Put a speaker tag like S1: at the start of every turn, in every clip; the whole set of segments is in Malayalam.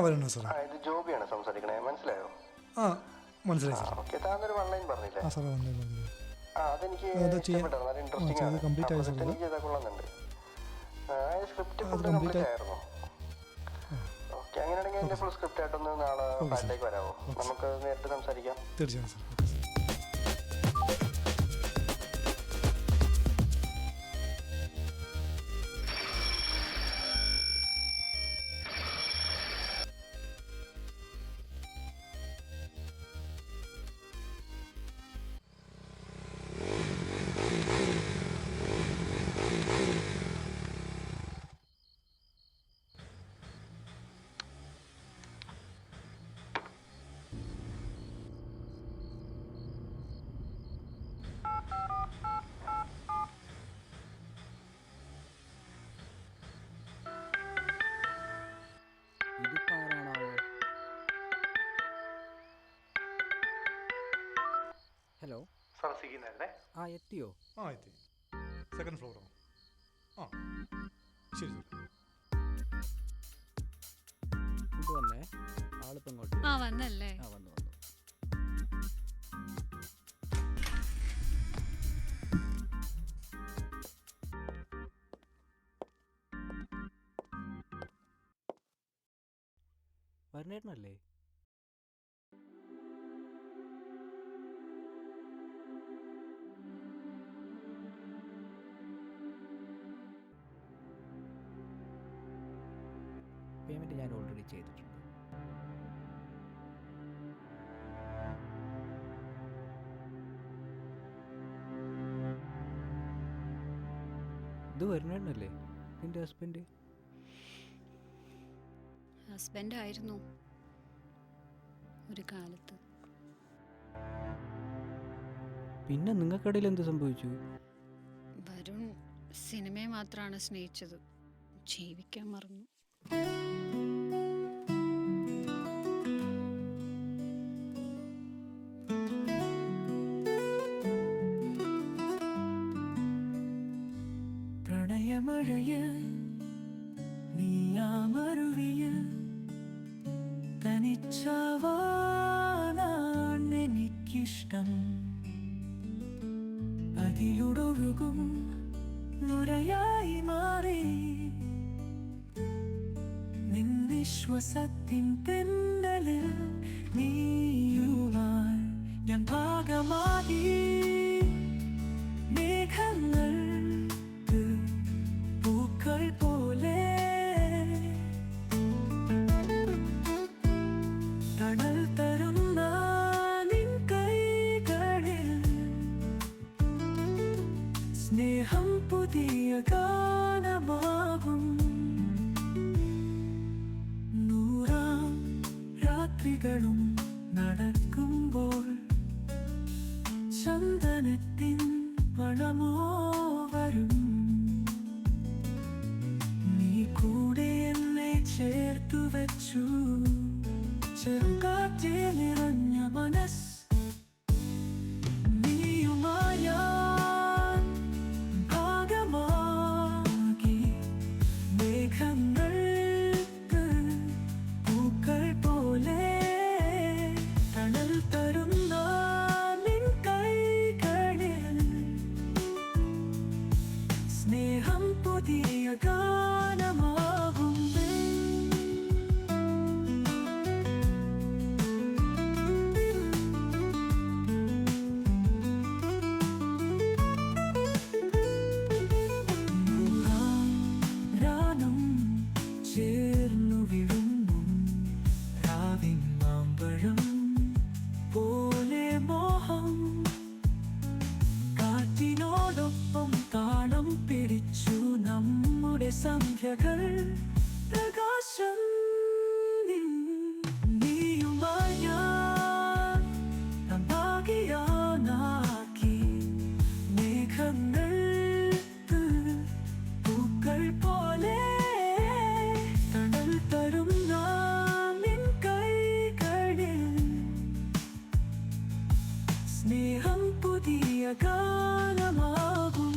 S1: വരണം സാർ.
S2: ഇത് ജോബിയാണ് സംസാരിക്കണേ, മനസ്സിലായോ?
S1: ആ മനസ്സിലായി സാർ.
S2: ഓക്കെ, താങ്കൾ ഓൺലൈൻ പറഞ്ഞില്ലേ?
S1: ആ സാറേ ഓൺലൈൻ പറഞ്ഞില്ലേ?
S2: അതെനിക്ക്
S1: ചെയ്യാം.
S2: നല്ല ഇൻട്രസ്റ്റിംഗ് ആണ്.
S1: കംപ്ലീറ്റ് ആയ സാർ.
S2: ചെയ്താൽ കൊള്ളുന്നുണ്ട്. സ്ക്രിപ്റ്റ് ഫുൾ
S1: കംപ്ലീറ്റ്
S2: കംപ്ലീറ്റ് ആയിരുന്നു. ഓക്കെ, അങ്ങനെയാണെങ്കിൽ എൻ്റെ ഫുൾ സ്ക്രിപ്റ്റ് ആയിട്ടൊന്ന് നാളെ ഫ്ലാറ്റിലേക്ക് വരാമോ? നമുക്ക് നേരിട്ട് സംസാരിക്കാം.
S1: തീർച്ചയായും സാർ.
S3: Hello
S2: sir, സിഗിന്നല്ലേ?
S3: എത്തിയോ?
S1: എത്തി. Second fluoro? ശരി സാർ.
S3: ഇത് വന്നേ, ആളിപ്പോൾ ഇങ്ങോട്ട്
S4: വന്നല്ലേ?
S3: വന്നു. വരണേട്ടനല്ലേ? പേയ്മെൻറ്റ് ഞാൻ ഓൾറെഡി ചെയ്തിട്ടുണ്ട്. ഇത് വരുന്നല്ലേ നിന്റെ ഹസ്ബൻഡ്?
S4: ഹസ്ബൻഡ് ആയിരുന്നു ഒരു കാലത്ത്.
S3: പിന്നെ നിങ്ങൾക്കിടയിൽ എന്ത് സംഭവിച്ചു?
S4: വരുൺ സിനിമയെ മാത്രമാണ് സ്നേഹിച്ചത്, ജീവിക്കാൻ മറന്നു.
S5: പ്രണയമഴയിൽ നീയാമരുവിയിൽ തനിച്ചാവാനാണ് എനിക്കിഷ്ടം. അതിലൂടൊഴുകും നുരയായി മാറി നിന്നിശ്വസത്തിൻ തെന്നലിൽ നീയുവാൻ ഞാൻ ഭാഗമായി. മേഘങ്ങൾക്ക് പൂക്കൾ പോലെ തണൽ തരുന്ന നിൻ കൈകളിൽ സ്നേഹം പുതിയ ഗാനമാകും. നൂറാം രാത്രികളും നടക്കുമ്പോൾ ചന്ദനത്തിൻ മണമോ വരും. നീ കൂടെ എന്നെ ചേർത്തു വെച്ചു, ചെറുകാറ്റിൽ നിറഞ്ഞ മനസ്സ് നീയുമായ ഭാഗമാകി. മേഘങ്ങൾക്ക് പൂക്കൾ പോലെ തണൽ തരുന്ന നിൻ കൈകളിൽ സ്നേഹം പുതിയ ഗാനമാകും. ചേർന്നു വിടുന്നു രാവിൻ മാമ്പഴം പോലെ മോഹം. കാറ്റിനോടൊപ്പം താളം പിടിച്ചു നമ്മുടെ സന്ധ്യകൾ പ്രകാശം. നീയുമായി ഞാൻ ഭാഗ്യനാക്കി. മേഘങ്ങൾക്ക് പൂക്കൾ പോലെ തണൽ തരുന്ന നിൻ കൈകളിൽ സ്നേഹം പുതിയ ഗാനമാകും.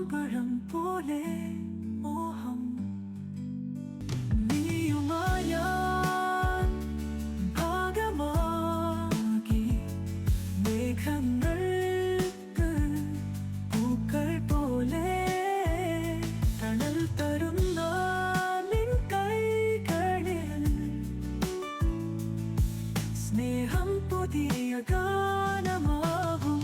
S5: മാമ്പഴം പോലെ മോഹം നീയുമായി ഞാൻ ഭാഗമാകി മേഘങ്ങൾക്ക് പൂക്കൾ പോലെ തണൽ തരുന്ന നിൻ കൈകളിൽ സ്നേഹം പുതിയ ഗാനമാകും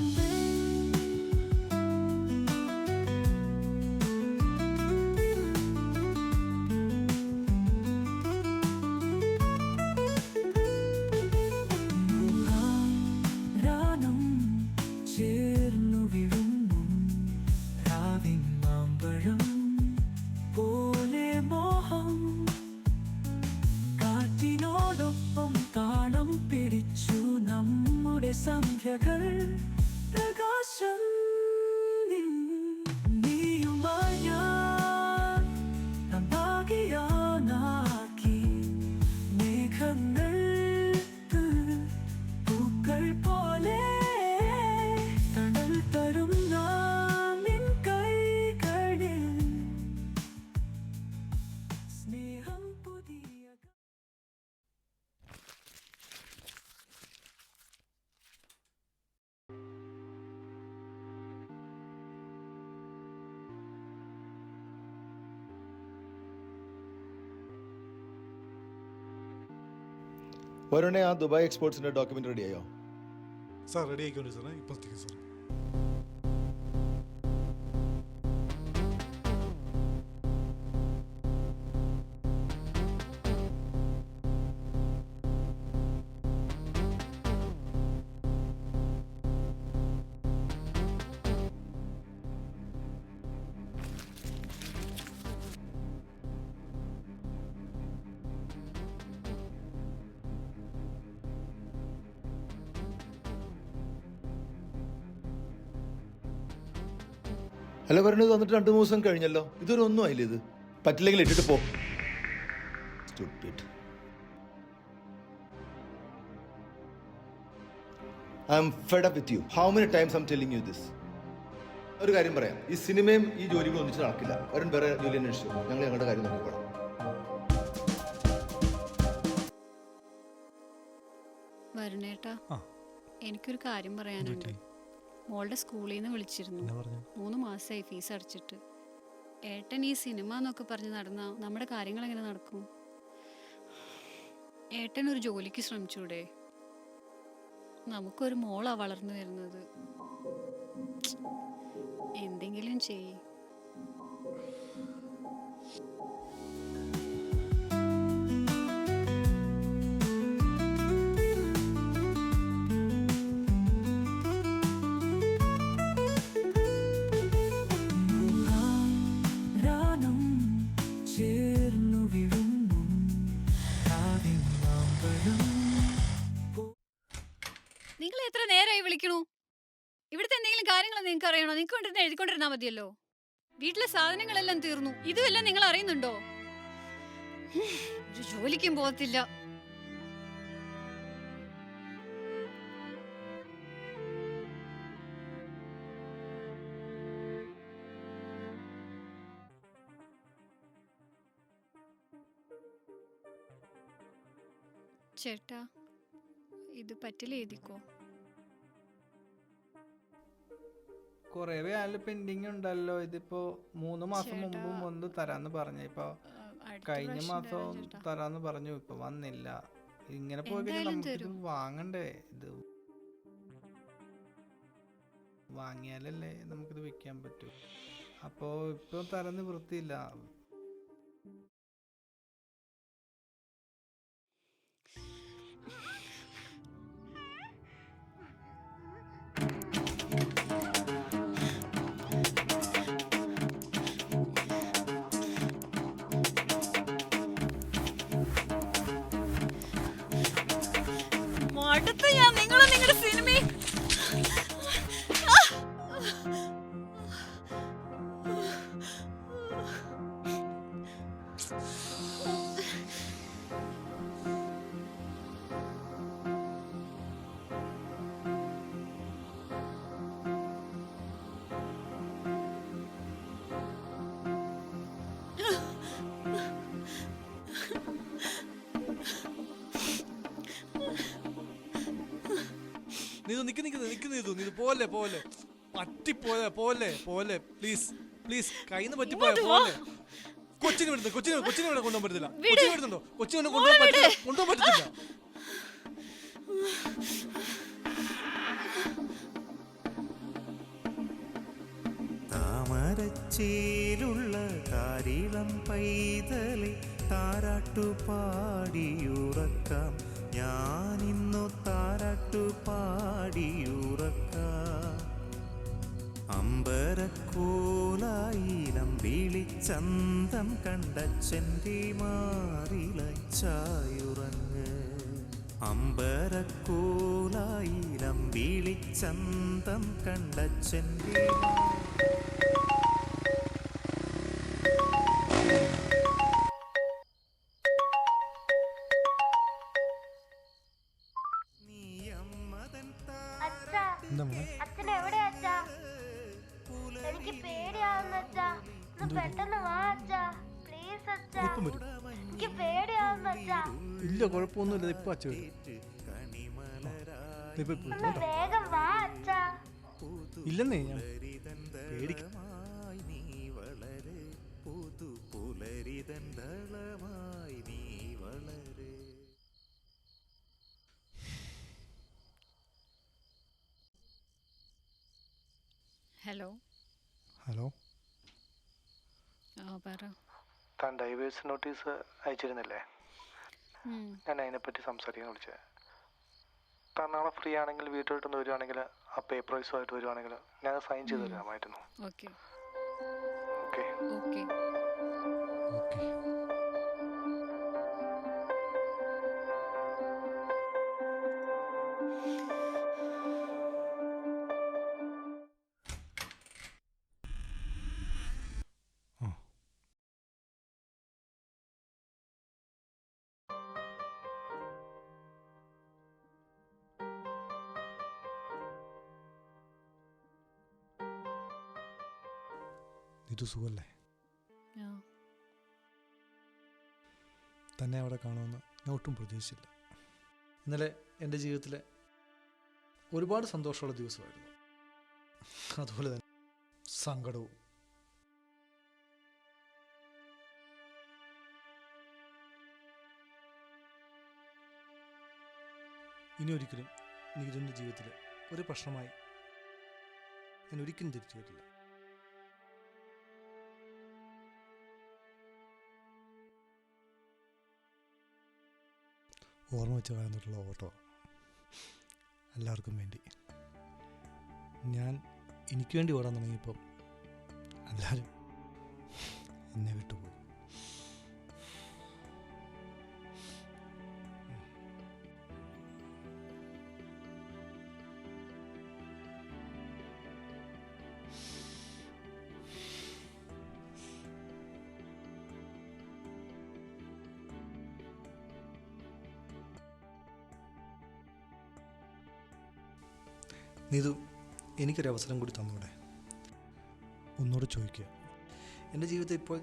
S5: രാനം ചേർന്നു വിഴുന്നു രാവിൻ മാമ്പഴം പോലെ മോഹം കാറ്റിനോടൊപ്പം താളം പിടിച്ചു നമ്മുടെ സന്ധ്യകൾ പ്രകാശം നീയുമായി ഞാൻ ഭാഗ്യനാക്കി മേഘങ്ങൾക്ക് പൂക്കൾ പോലെ തണൽ തരുന്ന നിൻ കൈകളിൽ സ്നേഹം പുതിയ
S6: വരുണേ ആ ദുബായ് എക്സ്പോർട്സിന്റെ ഡോക്യുമെന്റ് റെഡിയായോ?
S1: സാർ റെഡി ആയിക്കോട്ടെ സാറേ, ഇപ്പോൾ എത്തിക്കും സാർ.
S6: അല്ല വരുന്നത് വന്നിട്ട് 2 ദിവസം കഴിഞ്ഞല്ലോ, ഇതൊരു ഒന്നും ആയില്ല. ഇത് പറ്റില്ലെങ്കിൽ ഇട്ടിട്ട് പോ. Stupid. I'm fed up with you. How many times I'm telling you this? ഒരു കാര്യം പറയാം, ഈ സിനിമയും ഈ ജോലികളും ഒന്നിച്ച് നടക്കില്ല. വരും വേറെ ജോലി അന്വേഷിച്ചു, ഞങ്ങൾ ഞങ്ങളുടെ കാര്യം നോക്കിക്കോളാം.
S4: വരുണേട്ടാ,
S1: ആ.
S4: എനിക്കൊരു കാര്യം പറയാനുണ്ട്. മോളുടെ സ്കൂളിൽ നിന്ന് വിളിച്ചിരുന്നു.
S1: എന്നാ പറഞ്ഞു?
S4: 3 മാസമായി ഫീസ് അടച്ചിട്ട്. ഏട്ടൻ ഈ സിനിമ എന്നൊക്കെ പറഞ്ഞ് നടന്ന നമ്മുടെ കാര്യങ്ങൾ എങ്ങനെ നടക്കും? ഏട്ടൻ ഒരു ജോലിക്ക് ശ്രമിച്ചൂടെ? നമുക്കൊരു മോളാ വളർന്നു വരുന്നത്. എന്തെങ്കിലും ചെയ്യ്.
S5: രാനം ചേർന്നു വിഴുന്നു രാവിൻ മാമ്പഴം
S4: നിങ്ങൾ എത്ര നേരമായി വിളിക്കണു? ഇവിടുത്തെ എന്തെങ്കിലും കാര്യങ്ങൾ നിങ്ങൾക്ക് അറിയണോ? നിങ്ങൾക്ക് കൊണ്ടിരുന്ന് എഴുതിക്കൊണ്ടിരുന്നാ മതിയല്ലോ. വീട്ടിലെ സാധനങ്ങളെല്ലാം തീർന്നു. ഇതുമെല്ലാം നിങ്ങൾ അറിയുന്നുണ്ടോ? ഒരു ജോലിക്കും പോകത്തില്ല. ചേട്ടാ, ഇത് പറ്റില്ല, എഴുതിക്കോ.
S7: കൊറേ വേല പെൻഡിങ് ഉണ്ടല്ലോ. ഇതിപ്പോ 3 മാസം മുമ്പും വന്ന് തരാന്ന് പറഞ്ഞു. ഇപ്പൊ കഴിഞ്ഞ മാസം തരാന്ന് പറഞ്ഞു, ഇപ്പൊ വന്നില്ല. ഇങ്ങനെ പോയി കഴിഞ്ഞാൽ നമുക്കിത് വാങ്ങണ്ടേ? ഇത് വാങ്ങിയാലല്ലേ നമുക്കിത് വെക്കാൻ പറ്റൂ. അപ്പോ ഇപ്പൊ തരാൻ നിവൃത്തിയില്ല.
S4: അടുത്ത ഞാൻ നിങ്ങളും നിങ്ങളുടെ സിനിമയും
S1: നീതു പോലെ പ്ലീസ് പ്ലീസ് കയ്യിന്ന് പറ്റിപ്പോയ പോലെ. കൊച്ചിനെ ഇവിടെ കൊണ്ടുപോകാൻ പറ്റത്തില്ല. കൊച്ചിനെ വിടുന്നുണ്ടോ? കൊച്ചിനെ കൊണ്ടുപോകാൻ പറ്റത്തില്ല.
S5: താമരച്ചേലുള്ള കാരിളം പൈതലെ താരാട്ടുപാടിയുറക്കാം ഞാനിന്നു താരാട്ടുപാടിയുറക്കാം. അമ്പരക്കോലായിരം വിളിച്ചന്തം കണ്ടച്ചൻ്റെ മാറിലായി ചായുറങ്ങ്. അമ്പരക്കോലായിരം വിളിച്ചന്തം കണ്ടച്ചൻ്റെ
S8: അച്ഛൻ എവിടെയാ അച്ഛാ? എനിക്ക് പേടിയാവുന്ന അച്ഛാ. പെട്ടെന്ന് വാ അച്ഛാ, പ്ലീസ് അച്ഛാ. എനിക്ക് പേടിയാവുന്ന അച്ഛാ.
S1: ഇല്ല കുഴപ്പമൊന്നുമില്ല. ഇപ്പൊ അച്ഛൻ
S8: ഒന്ന് വേഗം വാ അച്ഛാ.
S1: ഇല്ലെന്നേ ഞാൻ പേടിക്കും.
S4: ഹലോ
S1: ഹലോ
S4: പറ.
S2: താൻ ഡൈവേഴ്സ് നോട്ടീസ് അയച്ചിരുന്നില്ലേ? ഞാൻ അതിനെപ്പറ്റി സംസാരിക്കാൻ വിളിച്ചത്. താൻ നാളെ ഫ്രീ ആണെങ്കിൽ വീട്ടിലോട്ടൊന്ന് വരുവാണെങ്കിൽ ആ പേപ്പർ വൈസുമായിട്ട് വരുവാണെങ്കിൽ ഞാൻ സൈൻ ചെയ്ത് തരാമായിരുന്നു.
S4: Okay
S2: okay
S4: okay.
S1: ഓക്കെ. ഇത് സുഖല്ലേ? തന്നെ അവിടെ കാണുമെന്ന് ഞാൻ ഒട്ടും പ്രതീക്ഷിച്ചില്ല. ഇന്നലെ എൻ്റെ ജീവിതത്തിലെ ഒരുപാട് സന്തോഷമുള്ള ദിവസമായിരുന്നു. അതുപോലെ തന്നെ സങ്കടവും. ഇനി ഒരിക്കലും നീതുവിൻ്റെ ജീവിതത്തിൽ ഒരു പ്രശ്നമായി ഞാൻ ഒരിക്കലും തിരിച്ചു വരില്ല. ഓർമ്മ വെച്ച് കളഞ്ഞിട്ടുള്ള ഓട്ടോ എല്ലാവർക്കും വേണ്ടി. ഞാൻ എനിക്ക് വേണ്ടി ഓടാൻ തുടങ്ങിയപ്പം എല്ലാവരും എന്നെ വിട്ടുപോയി. നീതു എനിക്കൊരവസരം കൂടി തന്നൂടെ? ഒന്നുകൂടെ ചോദിക്കുക. എൻ്റെ ജീവിതത്തിൽ ഇപ്പോൾ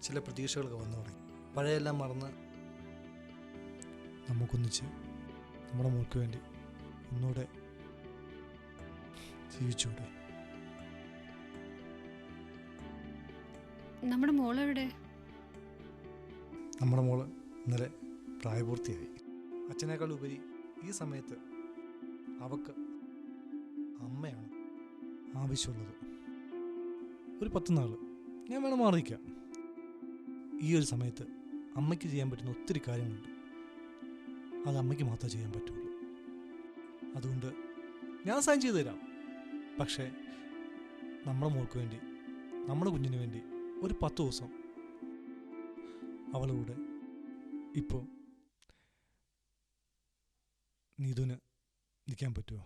S1: ചില പ്രതീക്ഷകളൊക്കെ വന്നു തുടങ്ങി. പഴയെല്ലാം മറന്ന് നമുക്കൊന്നിച്ച് നമ്മുടെ മോൾക്ക് വേണ്ടി ഒന്നുകൂടെ ജീവിച്ചൂടെ?
S4: നമ്മുടെ മോളെവിടെ?
S1: നമ്മുടെ മോള് ഇന്നലെ പ്രായപൂർത്തിയായി. അച്ഛനേക്കാൾ ഉപരി ഈ സമയത്ത് അവക്ക് അമ്മയാണ് ആവശ്യമുള്ളത്. ഒരു 10 നാൾ ഞാൻ വേണം മാറിയിരിക്കാം. ഈ ഒരു സമയത്ത് അമ്മയ്ക്ക് ചെയ്യാൻ പറ്റുന്ന ഒത്തിരി കാര്യങ്ങളുണ്ട്. അത് അമ്മയ്ക്ക് മാത്രമേ ചെയ്യാൻ പറ്റുള്ളൂ. അതുകൊണ്ട് ഞാൻ സൈൻ ചെയ്തു തരാം. പക്ഷേ നമ്മുടെ മോൾക്ക് വേണ്ടി, നമ്മുടെ കുഞ്ഞിന് വേണ്ടി ഒരു 10 ദിവസം അവളുടെ ഇപ്പോൾ നീതുവിന് നിൽക്കാൻ പറ്റുമോ?